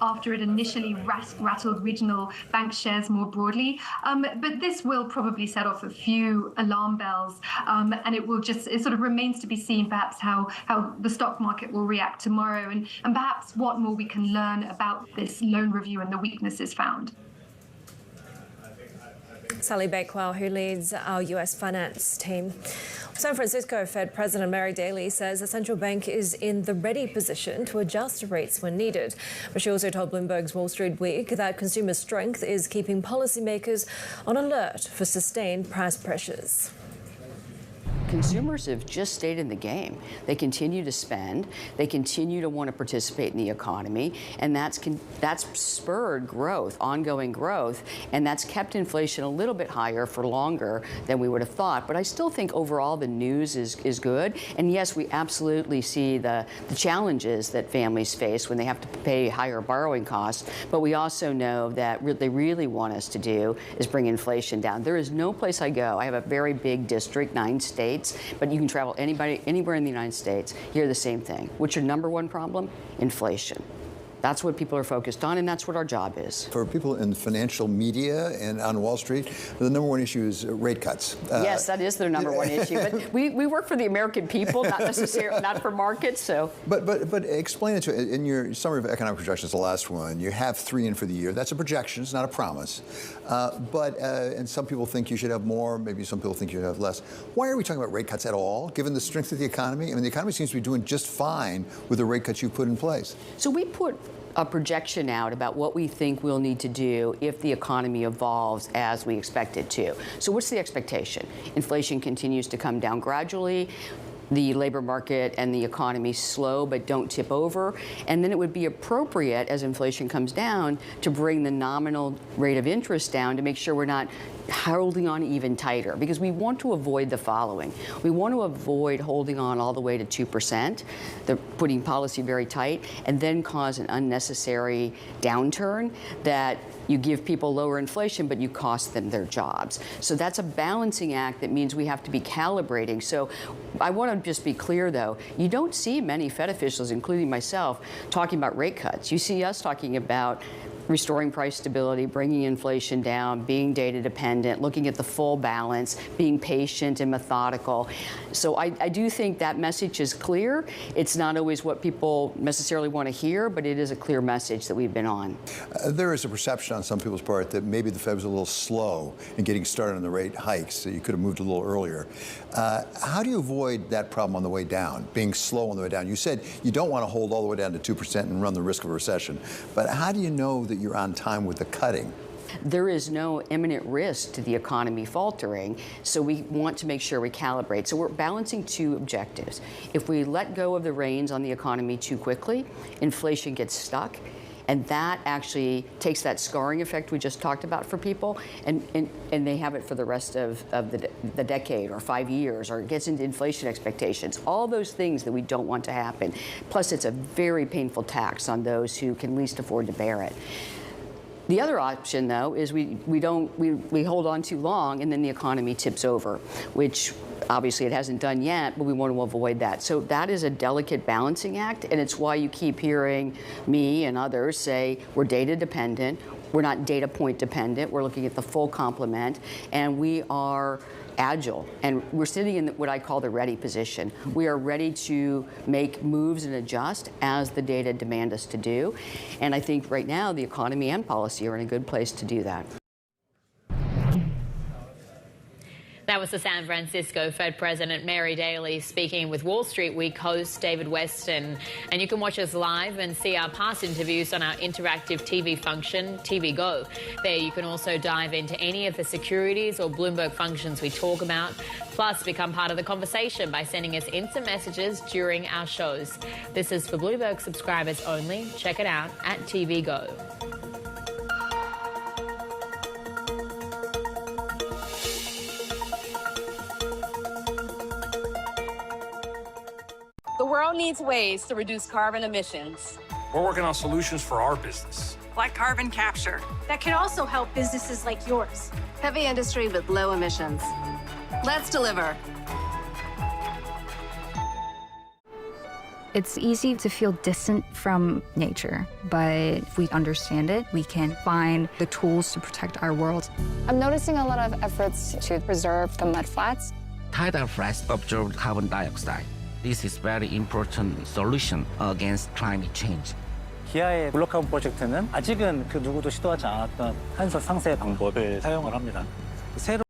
after it initially rattled regional bank shares more broadly. But this will probably set off a few alarm bells, and it sort of remains to be seen perhaps how the stock market will react tomorrow, and perhaps what more we can learn about this loan review and the weaknesses found. Sally Bakewell, who leads our US finance team. San Francisco Fed President Mary Daly says the central bank is in the ready position to adjust rates when needed. But she also told Bloomberg's Wall Street Week that consumer strength is keeping policymakers on alert for sustained price pressures. Consumers have just stayed in the game. They continue to spend. They continue to want to participate in the economy, and that's spurred growth, ongoing growth, and that's kept inflation a little bit higher for longer than we would have thought. But I still think overall the news is good. And yes, we absolutely see the challenges that families face when they have to pay higher borrowing costs. But we also know that what they really want us to do is bring inflation down. There is no place I go. I have a very big district, 9 states. But you can travel anywhere in the United States, hear the same thing. What's your number one problem? Inflation. That's what people are focused on, and that's what our job is. For people in financial media and on Wall Street, the number one issue is rate cuts. Yes, that is their number one issue. But we work for the American people, not necessarily not for markets. So. But explain it to in your summary of economic projections, the last one. You have 3 in for the year. That's a projection. It's not a promise. And some people think you should have more. Maybe some people think you should have less. Why are we talking about rate cuts at all, given the strength of the economy? I mean, the economy seems to be doing just fine with the rate cuts you put in place. So we put a projection out about what we think we'll need to do if the economy evolves as we expect it to. So what's the expectation? Inflation continues to come down gradually. The labor market and the economy slow but don't tip over. And then it would be appropriate, as inflation comes down, to bring the nominal rate of interest down to make sure we're not holding on even tighter, because we want to avoid the following. We want to avoid holding on all the way to 2%, putting policy very tight, and then cause an unnecessary downturn that you give people lower inflation, but you cost them their jobs. So that's a balancing act that means we have to be calibrating. So I want to just be clear, though. You don't see many Fed officials, including myself, talking about rate cuts. You see us talking about restoring price stability, bringing inflation down, being data dependent, looking at the full balance, being patient and methodical. So I do think that message is clear. It's not always what people necessarily want to hear, but it is a clear message that we've been on. There is a perception on some people's part that maybe the Fed was a little slow in getting started on the rate hikes, so you could have moved a little earlier. How do you avoid that problem on the way down, being slow on the way down? You said you don't want to hold all the way down to 2% and run the risk of a recession, but how do you know that you're on time with the cutting? There is no imminent risk to the economy faltering, so we want to make sure we calibrate. So we're balancing 2 objectives. If we let go of the reins on the economy too quickly, inflation gets stuck, and that actually takes that scarring effect we just talked about for people, and they have it for the rest of the decade or 5 years, or it gets into inflation expectations. All those things that we don't want to happen. Plus, it's a very painful tax on those who can least afford to bear it. The other option, though, is we hold on too long and then the economy tips over, which obviously it hasn't done yet, but we want to avoid that. So that is a delicate balancing act, and it's why you keep hearing me and others say we're data dependent, we're not data point dependent, we're looking at the full complement, and we are agile, and we're sitting in what I call the ready position. We are ready to make moves and adjust as the data demand us to do. And I think right now the economy and policy are in a good place to do that. That was the San Francisco Fed President Mary Daly speaking with Wall Street Week host David Weston. And you can watch us live and see our past interviews on our interactive TV function, TV Go. There you can also dive into any of the securities or Bloomberg functions we talk about. Plus, become part of the conversation by sending us instant messages during our shows. This is for Bloomberg subscribers only. Check it out at TV Go. The world needs ways to reduce carbon emissions. We're working on solutions for our business. Like carbon capture. That could also help businesses like yours. Heavy industry with low emissions. Let's deliver. It's easy to feel distant from nature, but if we understand it, we can find the tools to protect our world. I'm noticing a lot of efforts to preserve the mudflats. Tidal flats absorb carbon dioxide. This is very important solution against climate change. 기아의 블록카본 프로젝트는 아직은 그 누구도 시도하지 않았던 탄소 상쇄 방법을 사용을 합니다. 새로